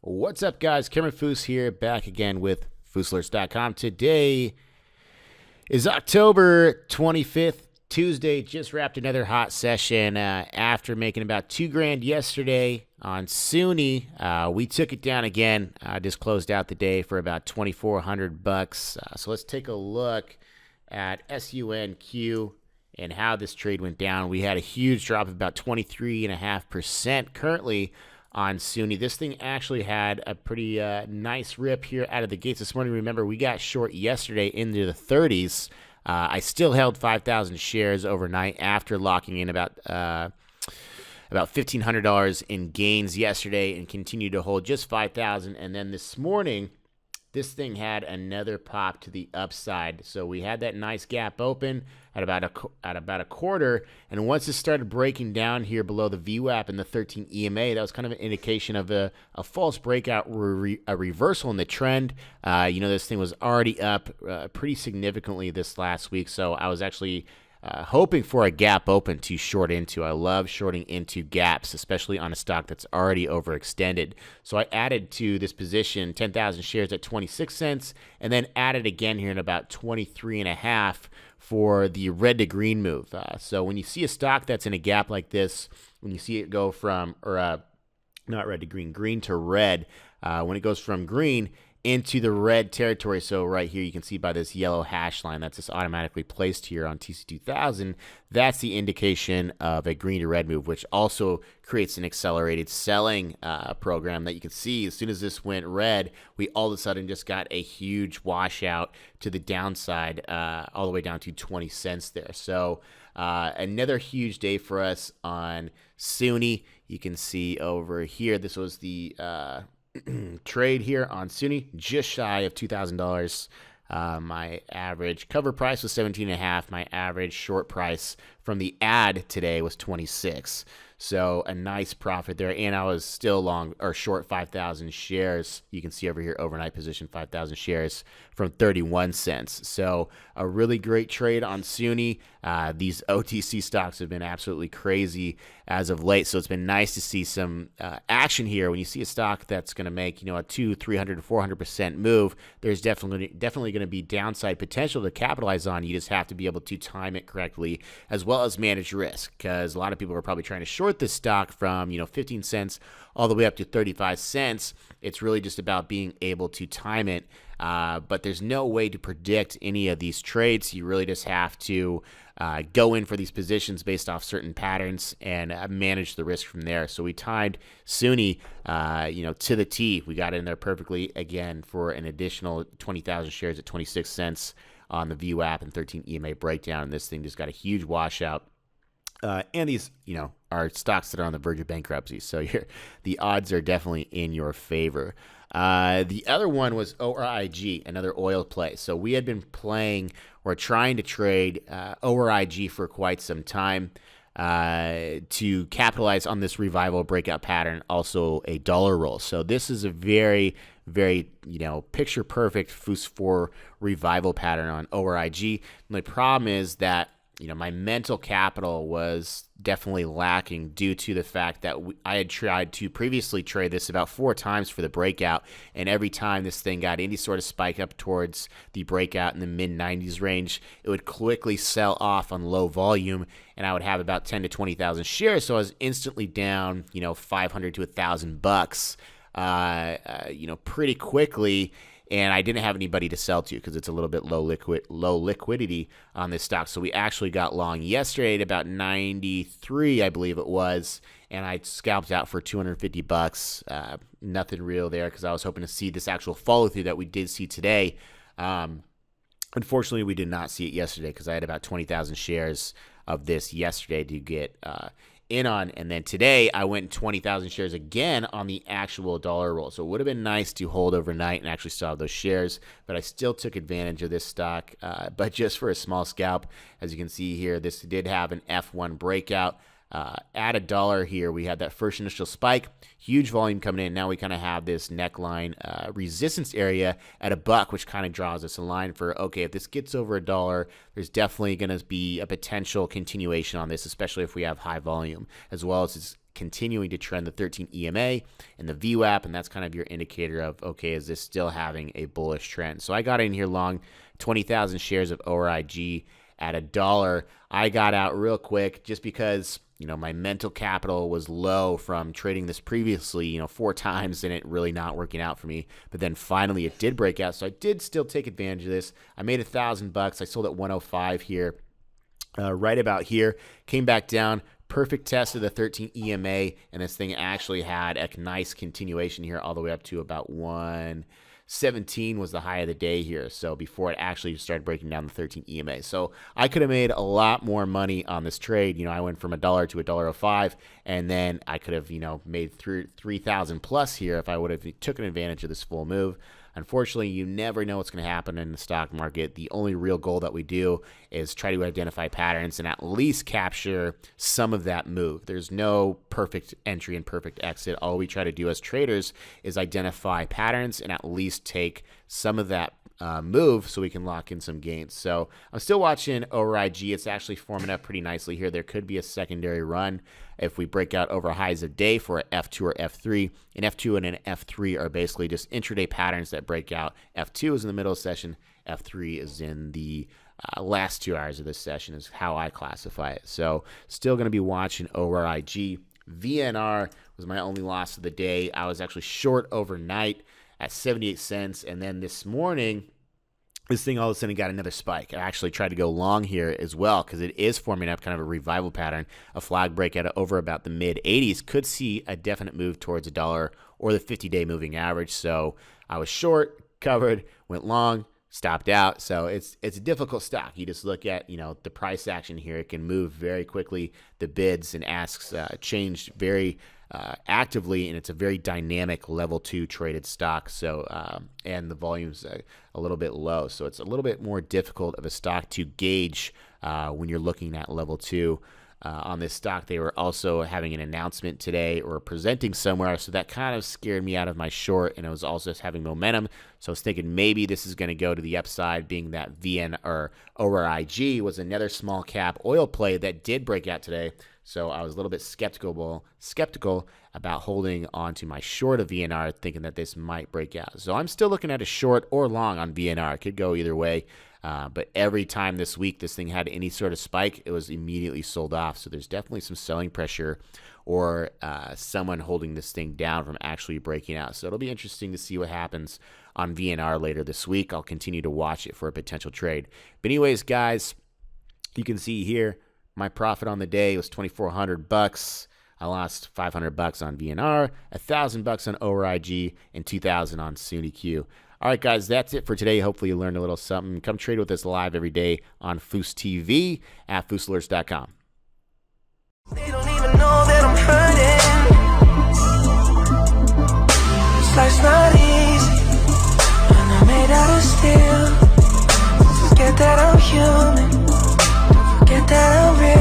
What's up, guys? Cameron Fous here, back again with Fouslers.com. Today is October 25th, Tuesday. Just wrapped another hot session after making about $2,000 yesterday on SunQ. We took it down again. Just closed out the day for about $2,400. So let's take a look at SunQ and how this trade went down. We had a huge drop of about 23.5% currently on SunQ. This thing actually had a pretty nice rip here out of the gates this morning. Remember, we got short yesterday into the 30s. I still held 5,000 shares overnight after locking in about $1,500 in gains yesterday and continued to hold just 5,000. And then this morning, this thing had another pop to the upside. So we had that nice gap open at about a quarter, and once it started breaking down here below the VWAP and the 13 EMA, that was kind of an indication of a false breakout, a reversal in the trend. This thing was already up pretty significantly this last week, so I was actually hoping for a gap open to short into. I love shorting into gaps, especially on a stock that's already overextended. So I added to this position 10,000 shares at 26 cents, and then added again here in about 23.5 for the red to green move. So when you see a stock that's in a gap like this, when you see it go from, not red to green, green to red, when it goes from green into the red territory. So right here, you can see by this yellow hash line that's just automatically placed here on TC2000. That's the indication of a green to red move, which also creates an accelerated selling program that you can see. As soon as this went red, we all of a sudden just got a huge washout to the downside, all the way down to 20 cents there. So another huge day for us on SunQ. You can see over here, this was the trade here on SunQ, just shy of $2,000. My average cover price was 17.5. My average short price from the ad today was 26. So a nice profit there, and I was still long or short 5,000 shares. You can see over here, overnight position 5,000 shares from 31 cents. So a really great trade on SunQ. These OTC stocks have been absolutely crazy as of late, so it's been nice to see some action here. When you see a stock that's going to make, a 200, 300, 400% move, there's definitely going to be downside potential to capitalize on. You just have to be able to time it correctly, as well as manage risk, because a lot of people are probably trying to short this stock from 15 cents all the way up to 35 cents. It's really just about being able to time it, but there's no way to predict any of these trades. You really just have to go in for these positions based off certain patterns and manage the risk from there. So we timed SunQ to the T. We got in there perfectly again for an additional 20,000 shares at 26 cents on the VWAP and 13 EMA breakdown, and this thing just got a huge washout. And these, are stocks that are on the verge of bankruptcy. So the odds are definitely in your favor. The other one was ORIG, another oil play. So we had been playing or trying to trade ORIG for quite some time to capitalize on this revival breakout pattern, also a dollar roll. So this is a very, very, picture perfect Fous 4 revival pattern on ORIG. And the problem is that my mental capital was definitely lacking due to the fact that I had tried to previously trade this about 4 times for the breakout, and every time this thing got any sort of spike up towards the breakout in the mid-90s range, it would quickly sell off on low volume, and I would have about 10 to 20,000 shares, so I was instantly down, $500 to $1,000, pretty quickly. And I didn't have anybody to sell to because it's a little bit low liquidity on this stock. So we actually got long yesterday at about 93, I believe it was, and I scalped out for $250. Nothing real there because I was hoping to see this actual follow through that we did see today. Unfortunately, we did not see it yesterday because I had about 20,000 shares of this yesterday to get in on, and then today I went 20,000 shares again on the actual dollar roll. So it would have been nice to hold overnight and actually still have those shares, but I still took advantage of this stock, but just for a small scalp. As you can see here, this did have an F1 breakout. At $1 here, we had that first initial spike, huge volume coming in. Now we kind of have this neckline resistance area at $1, which kind of draws us a line for, okay, if this gets over $1, there's definitely going to be a potential continuation on this, especially if we have high volume, as well as it's continuing to trend the 13 EMA and the VWAP, and that's kind of your indicator of, okay, is this still having a bullish trend? So I got in here long 20,000 shares of ORIG at $1. I got out real quick just because, you know, my mental capital was low from trading this previously, you know, 4 times and it really not working out for me. But then finally it did break out. So I did still take advantage of this. I made $1,000. I sold at 105 here, right about here, came back down. Perfect test of the 13 EMA, and this thing actually had a nice continuation here all the way up to about 117 was the high of the day here. So before it actually started breaking down the 13 EMA. So I could have made a lot more money on this trade. You know, I went from $1 to $1.05, and then I could have, you know, made 3,000 plus here if I would have taken advantage of this full move. Unfortunately, you never know what's going to happen in the stock market. The only real goal that we do is try to identify patterns and at least capture some of that move. There's no perfect entry and perfect exit. All we try to do as traders is identify patterns and at least take some of that move so we can lock in some gains. So I'm still watching ORIG. It's actually forming up pretty nicely here. There could be a secondary run if we break out over highs of day for an F2 or F3. An F2 and an F3 are basically just intraday patterns that break out. F2 is in the middle of the session. F3 is in the last 2 hours of this session is how I classify it. So still going to be watching ORIG. VNR was my only loss of the day. I was actually short overnight at 78 cents, and then this morning this thing all of a sudden got another spike. I actually tried to go long here as well because it is forming up kind of a revival pattern. A flag breakout over about the mid 80s could see a definite move towards $1 or the 50-day moving average. So I was short, covered, went long, stopped out. So it's a difficult stock. You just look at, you know, the price action here. It can move very quickly. The bids and asks changed very actively, and it's a very dynamic level 2 traded stock. So and the volume's a little bit low, so it's a little bit more difficult of a stock to gauge when you're looking at level 2. On this stock, they were also having an announcement today or presenting somewhere, so that kind of scared me out of my short, and it was also having momentum. So I was thinking maybe this is going to go to the upside, being that VN or ORIG was another small cap oil play that did break out today. So I was a little bit skeptical about holding on to my short of VNR, thinking that this might break out. So I'm still looking at a short or long on VNR. It could go either way. But every time this week this thing had any sort of spike, it was immediately sold off. So there's definitely some selling pressure or someone holding this thing down from actually breaking out. So it'll be interesting to see what happens on VNR later this week. I'll continue to watch it for a potential trade. But anyways, guys, you can see here my profit on the day was $2,400. I lost $500 on VNR, $1,000 on ORIG, and $2,000 on SunQ. All right, guys, that's it for today. Hopefully you learned a little something. Come trade with us live every day on Fous TV at FousAlerts.com. They don't even know that I'm hurting. This life's not easy, and I'm made out of steel. Forget that I'm human, forget that I'm real.